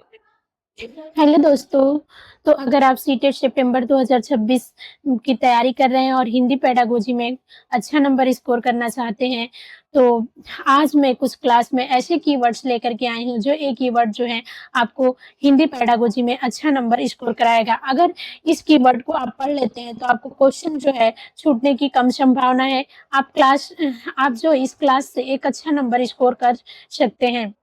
Hello दोस्तों। तो अगर आप सीटेट सितंबर 2026 की तैयारी कर रहे हैं और हिंदी पेडागोजी में अच्छा नंबर स्कोर करना चाहते हैं, तो आज मैं कुछ क्लास में ऐसे कीवर्ड्स लेकर के आई हूँ जो एक कीवर्ड जो है आपको हिंदी पेडागोजी में अच्छा नंबर स्कोर कराएगा। अगर इस कीवर्ड को आप पढ़ लेते हैं तो आपको क्वेश्चन जो है छूटने की कम संभावना है। आप जो इस क्लास से एक अच्छा नंबर स्कोर कर सकते हैं,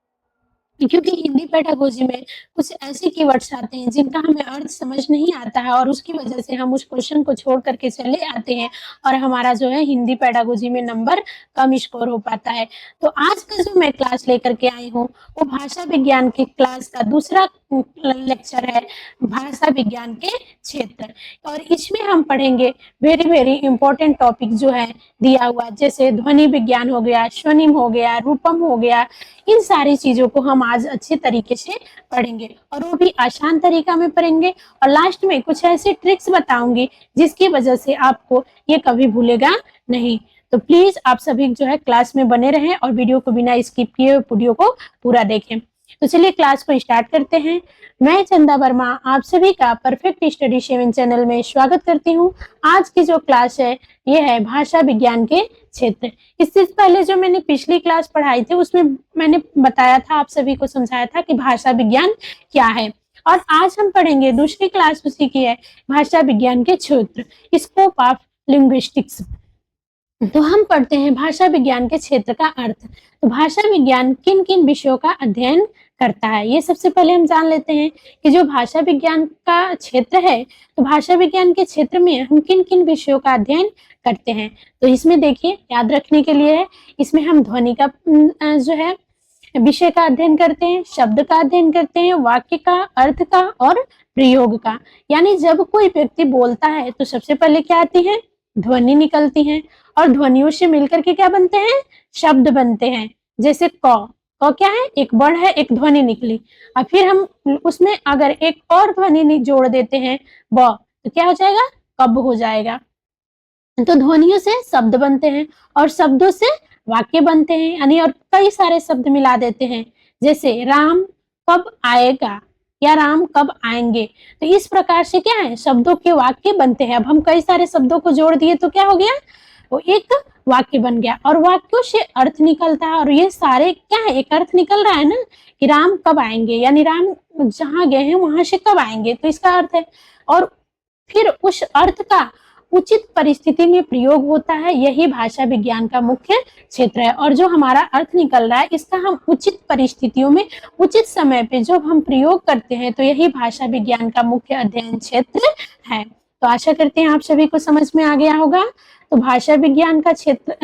क्योंकि हिंदी पेडागोजी में कुछ ऐसे कीवर्ड्स आते हैं जिनका हमें अर्थ समझ नहीं आता है और उसकी वजह से हम उस क्वेश्चन को छोड़ करके चले आते हैं और हमारा जो है हिंदी पेडागोजी में नंबर कम स्कोर हो पाता है। तो आज का जो मैं क्लास लेकर के आई हूँ वो भाषा विज्ञान की क्लास का दूसरा लेक्चर है, भाषा विज्ञान के क्षेत्र। और इसमें हम पढ़ेंगे वेरी वेरी इंपॉर्टेंट टॉपिक जो है दिया हुआ, जैसे ध्वनि विज्ञान हो गया, स्वनिम हो गया, रूपम हो गया। इन सारी चीजों को हम आज अच्छे तरीके से पढ़ेंगे और वो भी आसान तरीका में पढ़ेंगे। और लास्ट में कुछ ऐसे ट्रिक्स बताऊंगी जिसकी वजह से आपको ये कभी भूलेगा नहीं। तो प्लीज आप सभी जो है क्लास में बने रहें और वीडियो को बिना स्किप किए वीडियो को पूरा देखें। तो चलिए क्लास को स्टार्ट करते हैं। मैं चंदा वर्मा आप सभी का परफेक्ट स्टडी 7 चैनल में स्वागत करती हूँ। आज की जो क्लास है ये है भाषा विज्ञान के क्षेत्र। इससे पहले जो मैंने पिछली क्लास पढ़ाई थी उसमें मैंने बताया था, आप सभी को समझाया था कि भाषा विज्ञान क्या है। और आज हम पढ़ेंगे दूसरी क्लास उसी की है, भाषा विज्ञान के क्षेत्र, स्कोप ऑफ लिंग्विस्टिक्स। तो हम पढ़ते हैं भाषा विज्ञान के क्षेत्र का अर्थ। तो भाषा विज्ञान किन किन विषयों का अध्ययन करता है, ये सबसे पहले हम जान लेते हैं कि जो भाषा विज्ञान का क्षेत्र है, तो भाषा विज्ञान के क्षेत्र में हम किन किन विषयों का अध्ययन करते हैं। तो इसमें देखिए याद रखने के लिए है, इसमें हम ध्वनि का जो है विषय का अध्ययन करते हैं, शब्द का अध्ययन करते हैं, वाक्य का, अर्थ का और प्रयोग का। यानी जब कोई व्यक्ति बोलता है तो सबसे पहले क्या आती है, ध्वनि निकलती है और ध्वनियों से मिलकर के क्या बनते हैं, शब्द बनते हैं। जैसे क क्या है, एक वर्ड है, एक ध्वनि निकली और फिर हम उसमें अगर एक और ध्वनि जोड़ देते हैं ब, तो क्या हो जाएगा, कब हो जाएगा। तो ध्वनियों से शब्द बनते हैं और शब्दों से वाक्य बनते हैं, यानी और कई सारे शब्द मिला देते हैं। जैसे राम कब आएगा या राम कब आएंगे। तो इस प्रकार से क्या है, शब्दों के वाक्य बनते हैं। अब हम कई सारे शब्दों को जोड़ दिए तो क्या हो गया, वो एक वाक्य बन गया और वाक्यों से अर्थ निकलता है। और ये सारे क्या है, एक अर्थ निकल रहा है ना कि राम कब आएंगे, यानी राम जहां गए हैं वहां से कब आएंगे, तो इसका अर्थ है। और फिर उस अर्थ का उचित परिस्थिति में प्रयोग होता है, यही भाषा विज्ञान का मुख्य क्षेत्र है। और जो हमारा अर्थ निकल रहा है इसका हम उचित परिस्थितियों में उचित समय पे जब हम प्रयोग करते हैं तो यही भाषा विज्ञान का मुख्य अध्ययन क्षेत्र है। तो आशा करते हैं आप सभी को समझ में आ गया होगा। तो भाषा विज्ञान का क्षेत्र,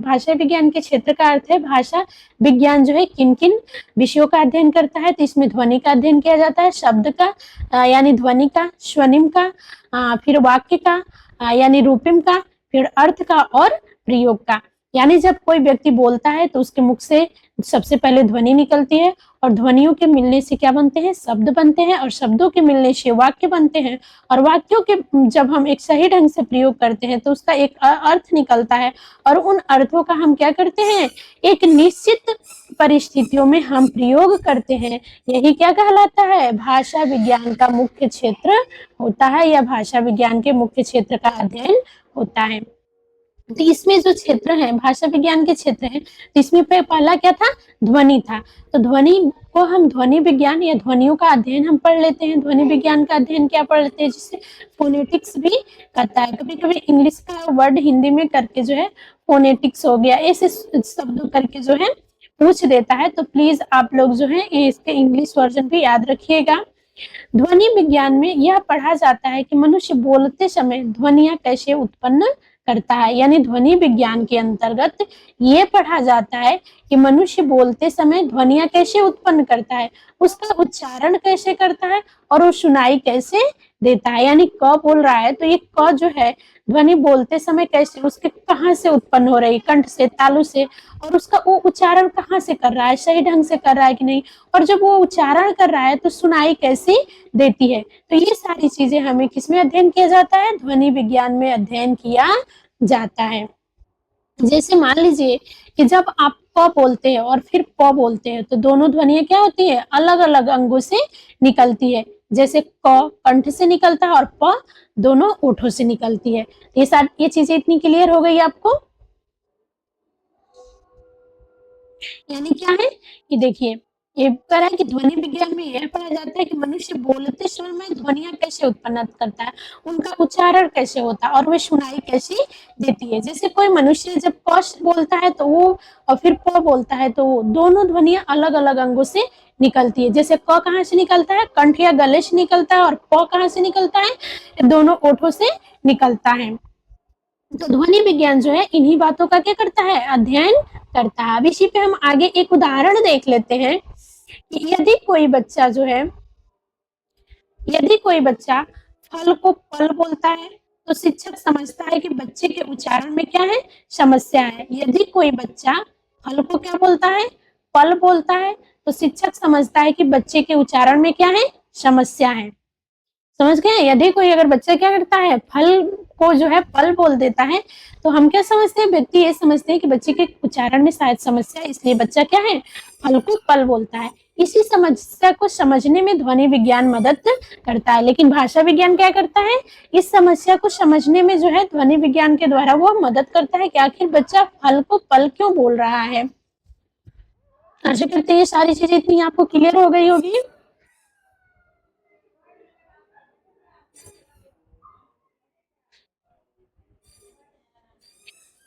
भाषा विज्ञान के क्षेत्र का अर्थ है भाषा विज्ञान जो है किन किन विषयों का अध्ययन करता है। तो इसमें ध्वनि का अध्ययन किया जाता है, शब्द का यानी ध्वनि का, स्वनिम का, फिर वाक्य का यानी रूपिम का, फिर अर्थ का और प्रयोग का। यानी जब कोई व्यक्ति बोलता है तो उसके मुख से सबसे पहले ध्वनि निकलती है और ध्वनियों के मिलने से क्या बनते हैं, शब्द बनते हैं और शब्दों के मिलने से वाक्य बनते हैं। और वाक्यों के जब हम एक सही ढंग से प्रयोग करते हैं तो उसका एक अर्थ निकलता है और उन अर्थों का हम क्या करते हैं, एक निश्चित परिस्थितियों में हम प्रयोग करते हैं। यही क्या कहलाता है, भाषा विज्ञान का मुख्य क्षेत्र होता है या भाषा विज्ञान के मुख्य क्षेत्र का अध्ययन होता है। तो इसमें जो क्षेत्र है भाषा विज्ञान के क्षेत्र है, तो इसमें पहला क्या था, ध्वनि था। तो ध्वनि को हम ध्वनि विज्ञान या ध्वनियों का अध्ययन हम पढ़ लेते हैं। ध्वनि विज्ञान का अध्ययन क्या पढ़ लेते हैं, जिससे फोनेटिक्स भी करता है। कभी कभी इंग्लिश का वर्ड हिंदी में करके जो है फोनेटिक्स हो गया, ऐसे शब्द करके जो है पूछ देता है। तो प्लीज आप लोग जो है इसके इंग्लिश वर्जन भी याद रखिएगा। ध्वनि विज्ञान में यह पढ़ा जाता है कि मनुष्य बोलते समय ध्वनियां कैसे उत्पन्न करता है। यानी ध्वनि विज्ञान के अंतर्गत ये पढ़ा जाता है कि मनुष्य बोलते समय ध्वनियां कैसे उत्पन्न करता है, उसका उच्चारण कैसे करता है और वो सुनाई कैसे देता है। यानी क बोल रहा है तो ये क जो है ध्वनि बोलते समय कैसे, उसके कहाँ से उत्पन्न हो रही है, कंठ से, तालु से, और उसका वो उच्चारण कहाँ से कर रहा है, सही ढंग से कर रहा है कि नहीं, और जब वो उच्चारण कर रहा है तो सुनाई कैसी देती है। तो ये सारी चीजें हमें किसमें अध्ययन किया जाता है, ध्वनि विज्ञान में अध्ययन किया जाता है। जैसे मान लीजिए कि जब आप क बोलते हैं और फिर प बोलते हैं तो दोनों ध्वनियां क्या होती है, अलग अलग अंगों से निकलती है। जैसे क कंठ से निकलता है और प दोनों ओठों से निकलती है। ये चीजें इतनी क्लियर हो गई आपको। यानी क्या है कि देखिए, ये कह रहा है कि ध्वनि विज्ञान में यह पढ़ा जाता है कि मनुष्य बोलते समय में ध्वनियां कैसे उत्पन्न करता है, उनका उच्चारण कैसे होता है और वे सुनाई कैसी देती है। जैसे कोई मनुष्य जब क बोलता है तो वो और फिर प बोलता है तो वो दोनों ध्वनियां अलग अलग अंगों से निकलती है। जैसे क कहाँ से निकलता है, कंठ या गले से निकलता है, और प कहाँ से निकलता है, दोनों ओठों से निकलता है। तो ध्वनि विज्ञान जो है इन्हीं बातों का क्या करता है, अध्ययन करता है। अब इसी पे हम आगे एक उदाहरण देख लेते हैं कि यदि कोई बच्चा फल को पल बोलता है तो शिक्षक समझता है कि बच्चे के उच्चारण में क्या है, समस्या है। यदि कोई बच्चा फल को क्या बोलता है, पल बोलता है तो शिक्षक समझता है कि बच्चे के उच्चारण में क्या है, समस्या है। समझ गए। यदि कोई अगर बच्चा क्या करता है, फल को जो है पल बोल देता है तो हम क्या समझते हैं, व्यक्ति ये समझते हैं कि बच्चे के उच्चारण में शायद समस्या है, इसलिए बच्चा क्या है, फल को पल बोलता है। इसी समस्या को समझने में ध्वनि विज्ञान मदद करता है। लेकिन भाषा विज्ञान क्या करता है, इस समस्या को समझने में जो है ध्वनि विज्ञान के द्वारा वो मदद करता है कि आखिर बच्चा फल को पल क्यों बोल रहा है। आशा करते हैं ये सारी चीजें इतनी आपको क्लियर हो गई होगी।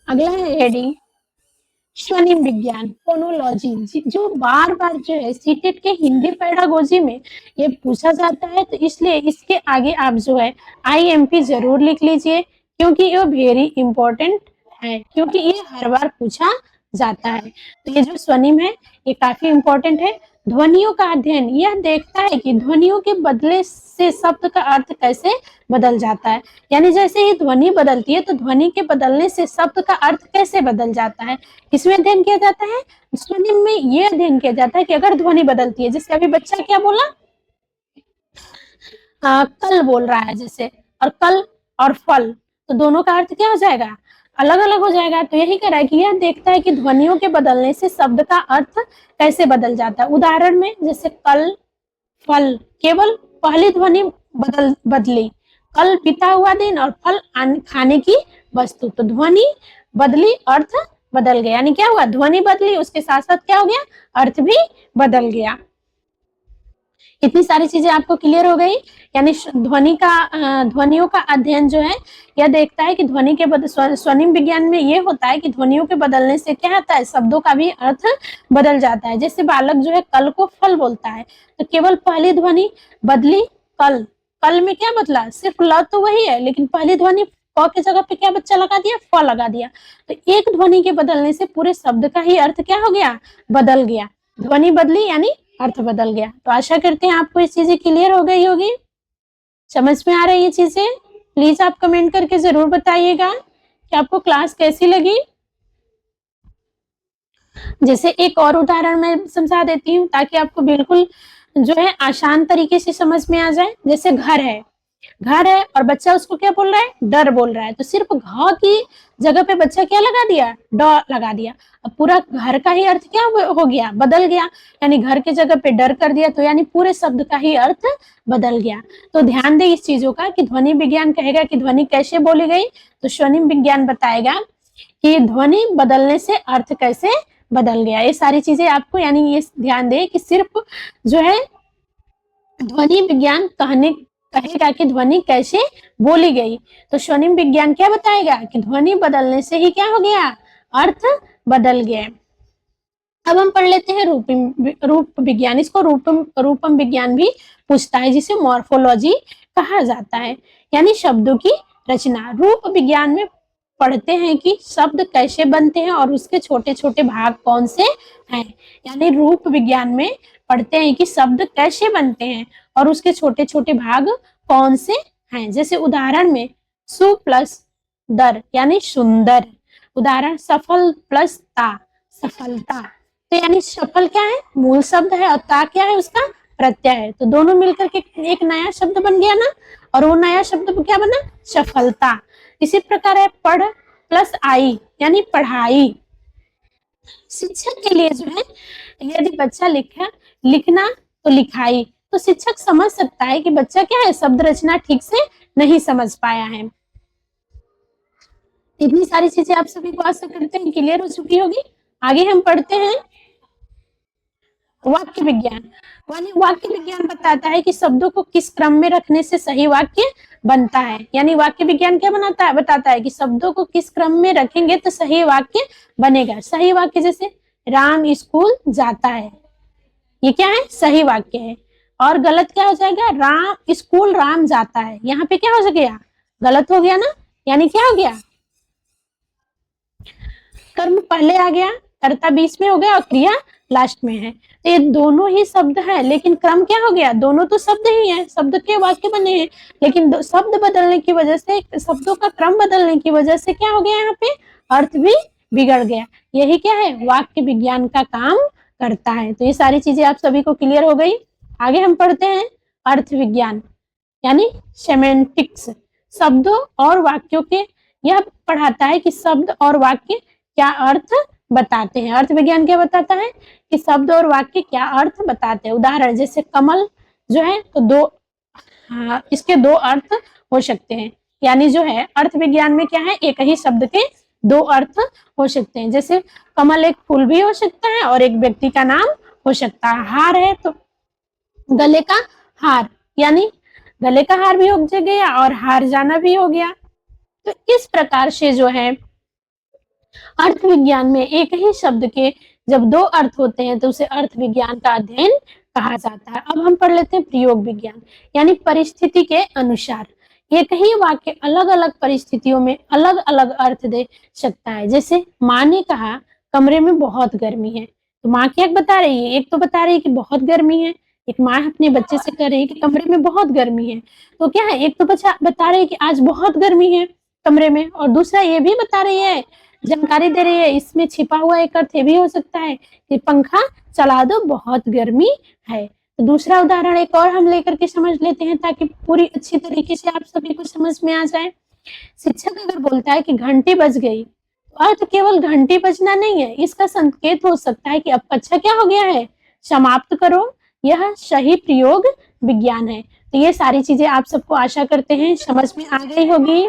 अगला है हेडिंग स्वनिम विज्ञान, फोनोलॉजी, जो बार बार जो है सीटेट के हिंदी पेडागोजी में ये पूछा जाता है, तो इसलिए इसके आगे आप जो है IMP जरूर लिख लीजिए, क्योंकि ये वेरी इंपॉर्टेंट है, क्योंकि ये हर बार पूछा जाता है। तो ये जो स्वनिम है ये काफी इंपॉर्टेंट है। ध्वनियों का अध्ययन यह देखता है कि ध्वनियों के बदले से शब्द का अर्थ कैसे बदल जाता है। यानी जैसे ही ध्वनि बदलती है तो ध्वनि के बदलने से शब्द का अर्थ कैसे बदल जाता है, इसमें अध्ययन किया जाता है। स्वनिम में ये अध्ययन किया जाता है कि अगर ध्वनि बदलती है, जैसे अभी बच्चा क्या बोला, कल बोल रहा है जैसे, और कल और फल, तो दोनों का अर्थ क्या हो जाएगा, अलग अलग हो जाएगा। तो यही कह रहा है कि यह देखता है कि ध्वनियों के बदलने से शब्द का अर्थ कैसे बदल जाता है। उदाहरण में जैसे कल, फल, केवल पहली ध्वनि बदली, कल बीता हुआ दिन और फल खाने की वस्तु, तो ध्वनि बदली, अर्थ बदल गया। यानी क्या हुआ, ध्वनि बदली, उसके साथ साथ क्या हो गया, अर्थ भी बदल गया। इतनी सारी चीजें आपको क्लियर हो गई। यानी ध्वनियों का अध्ययन जो है यह देखता है कि ध्वनि के स्वनिम विज्ञान में ये होता है कि ध्वनियों के बदलने से क्या होता है, शब्दों का भी अर्थ बदल जाता है। जैसे बालक जो है कल को फल बोलता है तो केवल पहली ध्वनि बदली, कल, कल में क्या बदला, सिर्फ ल तो वही है, लेकिन पहली ध्वनि क की जगह पे क्या बच्चा लगा दिया, फ लगा दिया। तो एक ध्वनि के बदलने से पूरे शब्द का ही अर्थ क्या हो गया, बदल गया। ध्वनि बदली यानी अर्थ बदल गया। तो आशा करते हैं आपको ये चीजें क्लियर हो गई होगी, समझ में आ रही है चीजें। प्लीज आप कमेंट करके जरूर बताइएगा कि आपको क्लास कैसी लगी। जैसे एक और उदाहरण मैं समझा देती हूँ ताकि आपको बिल्कुल जो है आसान तरीके से समझ में आ जाए। जैसे घर है और बच्चा उसको क्या बोल रहा है, डर बोल रहा है, तो सिर्फ घ की जगह पे बच्चा क्या लगा दिया, ड लगा दिया। अब पूरा घर का ही अर्थ क्या हो गया, बदल गया। यानी घर की जगह पे डर कर दिया तो यानी पूरे शब्द का ही अर्थ बदल गया। तो ध्यान दे इस चीजों का कि ध्वनि विज्ञान कहेगा कि ध्वनि कैसे बोली गई, तो स्वनिम विज्ञान बताएगा कि ध्वनि बदलने से अर्थ कैसे बदल गया। ये सारी चीजें आपको, यानी ये ध्यान दे कि सिर्फ जो है ध्वनि विज्ञान कहेगा कि ध्वनि कैसे बोली गई, तो स्वनिम विज्ञान क्या बताएगा कि ध्वनि बदलने से ही क्या हो गया, अर्थ बदल गया। अब हम पढ़ लेते हैं रूप विज्ञान। इसको रूपम विज्ञान भी पूछता है, जिसे मॉर्फोलॉजी कहा जाता है, यानी शब्दों की रचना। रूप विज्ञान में पढ़ते हैं कि शब्द कैसे बनते हैं और उसके छोटे छोटे भाग कौन से हैं। यानी रूप विज्ञान में पढ़ते हैं कि शब्द कैसे बनते हैं और उसके छोटे छोटे भाग कौन से हैं। जैसे उदाहरण में सु प्लस दर यानी सुंदर, उदाहरण सफल प्लस ता, सफलता। तो यानी सफल क्या है, मूल शब्द है, और ता क्या है, उसका प्रत्यय है। तो दोनों मिलकर के एक नया शब्द बन गया ना, और वो नया शब्द क्या बना, सफलता। इसी प्रकार है पढ़ प्लस आई यानी पढ़ाई, शिक्षक के लिए जो है, यदि बच्चा लिखना तो लिखाई, तो शिक्षक समझ सकता है कि बच्चा क्या है, शब्द रचना ठीक से नहीं समझ पाया है। इतनी सारी चीजें आप सभी को आशा करते हैं क्लियर हो चुकी होगी। आगे हम पढ़ते हैं वाक्य विज्ञान। यानी वाक्य विज्ञान बताता है कि शब्दों को किस क्रम में रखने से सही वाक्य बनता है। यानी वाक्य विज्ञान क्या बनाता है, बताता है कि शब्दों को किस क्रम में रखेंगे तो सही वाक्य बनेगा। सही वाक्य जैसे राम स्कूल जाता है, ये क्या है, सही वाक्य है। और गलत क्या हो जाएगा, राम स्कूल राम जाता है, यहाँ पे क्या हो गया, गलत हो गया ना। यानी क्या हो गया, कर्म पहले आ गया, कर्ता बीच में हो गया और क्रिया लास्ट में है। तो ये दोनों ही शब्द है, लेकिन क्रम क्या हो गया, दोनों तो शब्द ही है, शब्द के वाक्य बने हैं, लेकिन शब्द बदलने की वजह से, शब्दों का क्रम बदलने की वजह से क्या हो गया, यहाँ पे अर्थ भी बिगड़ गया। यही क्या है, वाक्य विज्ञान का काम करता है। तो ये सारी चीजें आप सभी को क्लियर हो गई। आगे हम पढ़ते हैं अर्थ विज्ञान यानी सेमेंटिक्स। शब्दों और वाक्यों के, यह पढ़ाता है कि शब्द और वाक्य क्या अर्थ बताते हैं। अर्थ विज्ञान क्या बताता है कि शब्द और वाक्य क्या अर्थ बताते हैं। उदाहरण जैसे कमल जो है तो दो, हाँ, इसके दो अर्थ हो सकते हैं। यानी जो है अर्थ विज्ञान में क्या है, एक ही शब्द के दो अर्थ हो सकते हैं। जैसे कमल एक फूल भी हो सकता है और एक व्यक्ति का नाम हो सकता है। हार है तो गले का हार, यानी गले का हार भी हो गया और हार जाना भी हो गया। तो इस प्रकार से जो है अर्थ विज्ञान में एक ही शब्द के जब दो अर्थ होते हैं तो उसे अर्थ विज्ञान का अध्ययन कहा जाता है। अब हम पढ़ लेते हैं प्रयोग विज्ञान यानी परिस्थिति के अनुसार एक ही वाक्य अलग अलग परिस्थितियों में अलग अलग अर्थ दे सकता है। जैसे माँ ने कहा कमरे में बहुत गर्मी है, तो माँ क्या बता रही है, एक तो बता रही है कि बहुत गर्मी है, एक माँ अपने बच्चे से कह रही है कि कमरे में बहुत गर्मी है। तो क्या है, एक तो बच्चा बता रही है कि आज बहुत गर्मी है कमरे में, और दूसरा ये भी बता रही है, जानकारी दे रही है, इसमें छिपा हुआ एक अर्थ ये भी हो सकता है कि पंखा चला दो बहुत गर्मी है। तो दूसरा उदाहरण एक और हम लेकर के समझ लेते हैं ताकि पूरी अच्छी तरीके से आप सभी को समझ में आ जाए। शिक्षक अगर बोलता है कि घंटी बज गई, तो अर्थ केवल घंटी बजना नहीं है, इसका संकेत हो सकता है कि अब कक्षा क्या हो गया है, समाप्त करो। यह सही प्रयोग विज्ञान है। तो ये सारी चीजें आप सबको आशा करते हैं समझ में आ गई होगी।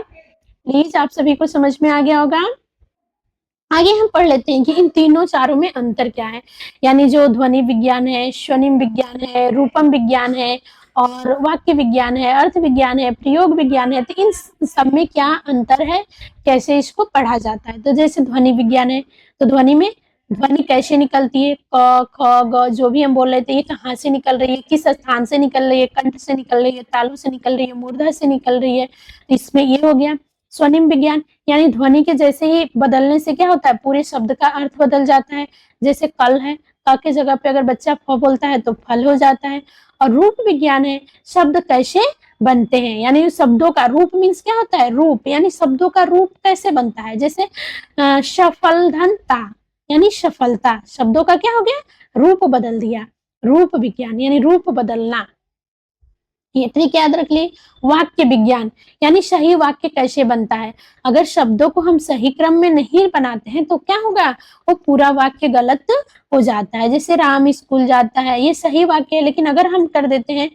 प्लीज आप सभी को समझ में आ गया होगा। आगे हम पढ़ लेते हैं कि इन तीनों चारों में अंतर क्या है। यानी जो ध्वनि विज्ञान है, स्वनिम विज्ञान है, रूपम विज्ञान है और वाक्य विज्ञान है, अर्थ विज्ञान है, प्रयोग विज्ञान है, तो इन सब में क्या अंतर है, कैसे इसको पढ़ा जाता है। तो जैसे ध्वनि विज्ञान है तो ध्वनि में ध्वनि कैसे निकलती है, क ख ग जो भी हम बोल रहे थे, ये कहाँ से निकल रही है, किस स्थान से निकल रही है, कंठ से निकल रही है, तालु से निकल रही है, मूर्धा से निकल रही है, इसमें ये हो गया। स्वनिम विज्ञान यानी ध्वनि के जैसे ही बदलने से क्या होता है, पूरे शब्द का अर्थ बदल जाता है। जैसे कल है, क के जगह पे अगर बच्चा फ बोलता है तो फल हो जाता है। और रूप विज्ञान है, शब्द कैसे बनते हैं, यानी शब्दों का रूप मीन्स क्या होता है, रूप यानी शब्दों का रूप कैसे बनता है। जैसे सफलधनता यानी सफलता, शब्दों का क्या हो गया, रूप बदल दिया। रूप विज्ञान यानी रूप बदलना। ये ट्रिक याद रख ली। वाक्य विज्ञान यानी सही वाक्य कैसे बनता है। अगर शब्दों को हम सही क्रम में नहीं बनाते हैं तो क्या होगा, वो पूरा वाक्य गलत हो जाता है। जैसे राम स्कूल जाता है, ये सही वाक्य है, लेकिन अगर हम कर देते हैं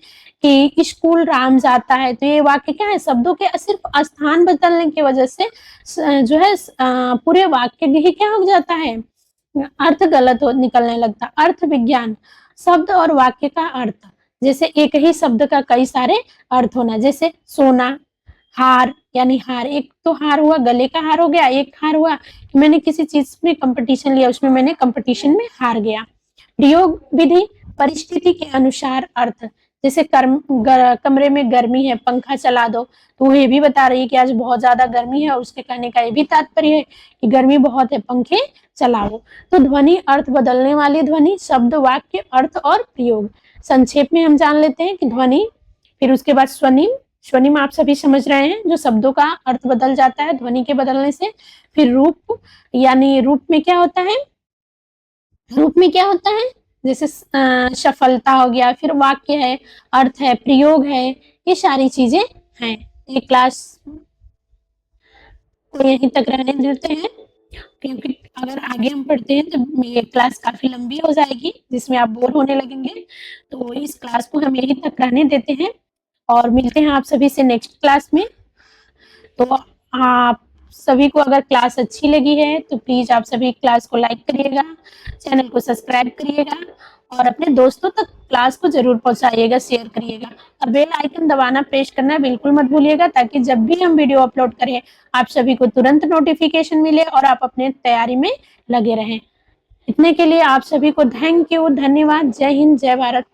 कि स्कूल राम जाता है, तो ये वाक्य क्या है, शब्दों के सिर्फ स्थान बदलने की वजह से जो है पूरे वाक्य ही क्या हो जाता है, अर्थ गलत हो निकलने लगता। अर्थ विज्ञान शब्द और वाक्य का अर्थ, जैसे एक ही शब्द का कई सारे अर्थ होना। जैसे सोना, हार यानी हार, एक तो हार हुआ, गले का हार हो गया, एक हार हुआ कि मैंने किसी चीज में कंपटीशन लिया, उसमें मैंने कंपटीशन में हार गया। प्रयोग विधि परिस्थिति के अनुसार अर्थ, जैसे कमरे में गर्मी है, पंखा चला दो, तो वो ये भी बता रही है कि आज बहुत ज्यादा गर्मी है, और उसके कहने का ये भी तात्पर्य है कि गर्मी बहुत है, पंखे चलाओ। तो ध्वनि अर्थ बदलने वाली ध्वनि, शब्द, वाक्य, अर्थ और प्रयोग। संक्षेप में हम जान लेते हैं कि ध्वनि, फिर उसके बाद स्वनिम, स्वनिम आप सभी समझ रहे हैं, जो शब्दों का अर्थ बदल जाता है ध्वनि के बदलने से। फिर रूप, यानी रूप में क्या होता है, रूप में क्या होता है, जैसे सफलता हो गया, फिर वाक्य है, अर्थ है, प्रयोग है, ये सारी चीजें हैं। ये क्लास को यहीं तक रहने देते हैं। क्योंकि अगर आगे हम पढ़ते हैं तो ये क्लास काफ़ी लंबी हो जाएगी, जिसमें आप बोर होने लगेंगे। तो इस क्लास को हम यहीं तक रहने देते हैं और मिलते हैं आप सभी से नेक्स्ट क्लास में। तो आप सभी को अगर क्लास अच्छी लगी है तो प्लीज़ आप सभी क्लास को लाइक करिएगा, चैनल को सब्सक्राइब करिएगा और अपने दोस्तों तक क्लास को ज़रूर पहुँचाइएगा, शेयर करिएगा और बेल आइकन दबाना प्रेस करना बिल्कुल मत भूलिएगा, ताकि जब भी हम वीडियो अपलोड करें, आप सभी को तुरंत नोटिफ़िकेशन मिले और आप अपने तैयारी में लगे रहें। इतने के लिए आप सभी को थैंक यू, धन्यवाद। जय हिंद, जय भारत।